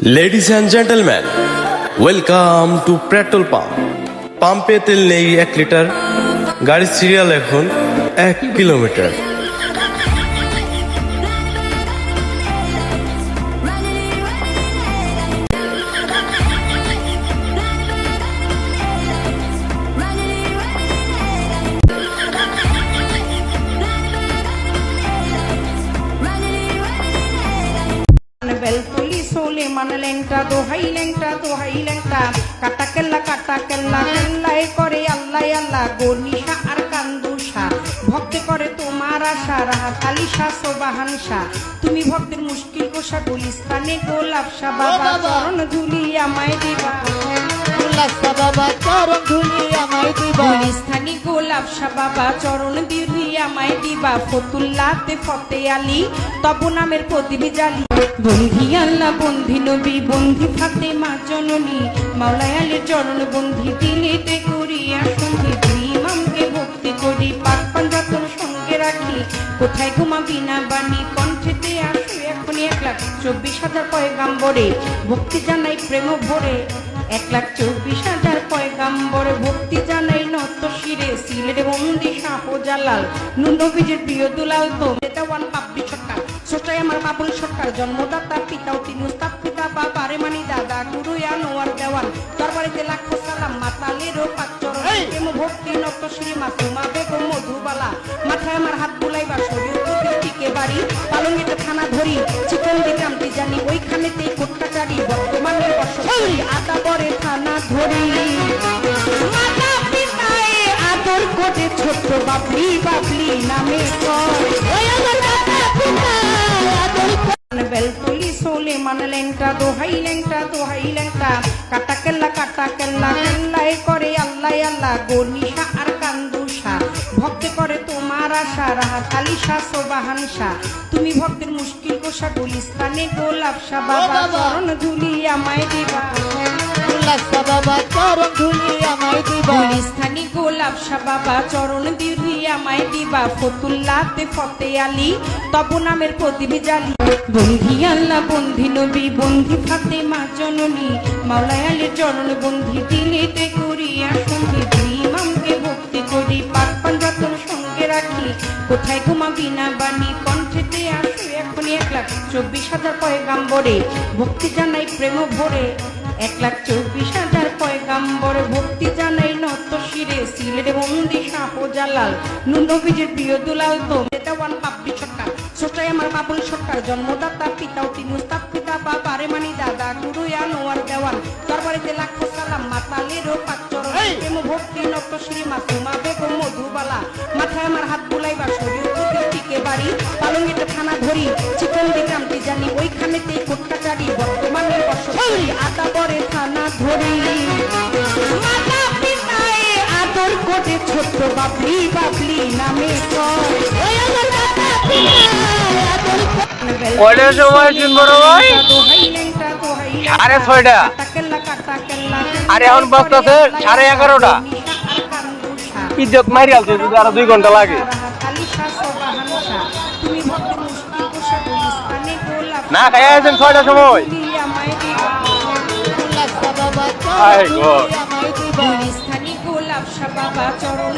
Ladies and gentlemen, welcome to petrol pump. পাম্পে তেল নেই 1 লিটার, গাড়ির সিরিয়াল এখন 1 কিলোমিটার। बेलपुली सोले मन लेंटा दोहाई लेंटा काटा केल्ला केल्लाय करे अल्लाह अल्लाह गोनिशा আর কান্দুশা ভক্তে করে তোমার আশা রাহাত আলী শাহ সোবাহান শাহ তুমি ভক্তের মুশকিল কোষা গুলিস্তানে গোলাপ শাহ বাবা চরণ ধুলি আমায় দিবা বাবা চরণ ধুলি আমায় দিবা গুলিস্তানি গোলাপ শাহ বাবা চরণ ধুলি আমায় দিবা ফতুল্লাতে ফতে আলী তব নামের প্রদীপ জালি বন্ধি আল্লাহ বন্ধি নবী বন্ধি ফাতেমা জননী মাওলায় আলীর চরণ বন্ধি দিলেতে করিয়া সন্ধি ইমামকে ভক্তি করি পাক পাঞ্জাতন সঙ্গে রাখি কোথায় ঘুমাবি না বাণী কণ্ঠেতে আসো এখনই 1,24,000 পয়গাম্বরে ভক্তি জানাই প্রেম ভরে 1,24,000 পয়গাম্বরে ভক্তি জানাই নত শিরে সিলেটে বন্দি শাহজালাল নবীজির প্রিয় দুলাল তো দেওয়ান পাবলি সরকার সোটাই আমার বাবুল সরকার জন্মদাতা পিতাও তিনি উস্তাদ পিতা বাবা রে মানি দাদা গুরু আনোয়ার দেওয়ান দরবারিতে লাখো সালাম মাতালেরও পাঁচচরণ প্রেম ভক্তি নত শ্রী মাসুমা বেগম মধুবালা মাথায় আমার হাত বুলাইবা শরীর টিকে বাড়ি পালঙ্গিতে থানা ধরি চিকন দিতামটি জানি ওইখানেতেই কোট্টাচারি বর্তমানে বর্ষী আদা বরে থানা ধরি মাতা পিতায় আদর কোটে ছোট্ট বাবলি বাবলি নামে বেলপুলি সোলে मन लेंटा दोहाई लेंटा काटा केल्ला केल्लाय करे अल्लाह अल्लाह गोनिशा আর কান্দুশা ভক্তে করে তোমার আশা রাহাত আলী শাহ সোবাহান শাহ তুমি ভক্তের মুশকিল কোষা গুলিস্তানে গোলাপ শাহ বাবা চরণ ধুলি আমায় দিবা বাবা চরণ ধুলি আমায় দিবা গুলিস্তানি গোলাপ শাহ বাবা চরণ ধুলি আমায় দিবা ফতুল্লাতে ফতে আলী তব নামের প্রদীপ জালি বন্ধি আল্লাহ বন্ধি নবী বন্ধি ফাতেমা জননী মাওলায় আলীর চরণ বন্ধি দিলেতে করিয়া সন্ধি ইমামকে ভক্তি করি পাক পাঞ্জাতন সঙ্গে রাখি কোথায় ঘুমাবি না বাণী কণ্ঠেতে আসো এখনই 1,24,000 পয়গাম্বরে ভক্তি জানাই প্রেম ভরে 1,24,000 পয়গাম্বরে ভক্তি জানাই নত শিরে সিলেটে বন্দি শাহজালাল নবীজির প্রিয় দুলাল তো দেওয়ান পাবলি সরকার সোটাই আমার বাবুল সরকার জন্মদাতা পিতাও তিনি উস্তাদ পিতা বাবা রে মানি দাদা গুরু আনোয়ার দেওয়ান দরবারিতে লাখো সালাম মাতালেরও পাঁচচরণ প্রেম ভক্তি নত শ্রী মাসুমা বেগম মধুবালা মাথায় আমার হাত বুলাইবা শরীর টিকে বাড়ি পালঙ্গিতে থানা ধরি চিকন দিতামটি জানি ওইখানেতেই কোট্টাচারি বর্তমানে বর্ষী আদা বরে থানা ধরি মাতা পিতায় আদর কোটে ছোট্ট বাবলি বাবলি নামে কয়টার সময় শুনবো রে ভাই? 6:30। আরে এখন বাজতেছে 11:30। ইজ্জত মারি আলছে যদি আরো 2 ঘন্টা লাগে না খাইয়া আছেন 6টার সময় বাবা আই গো গোলাপ শাহ বাবা চরণ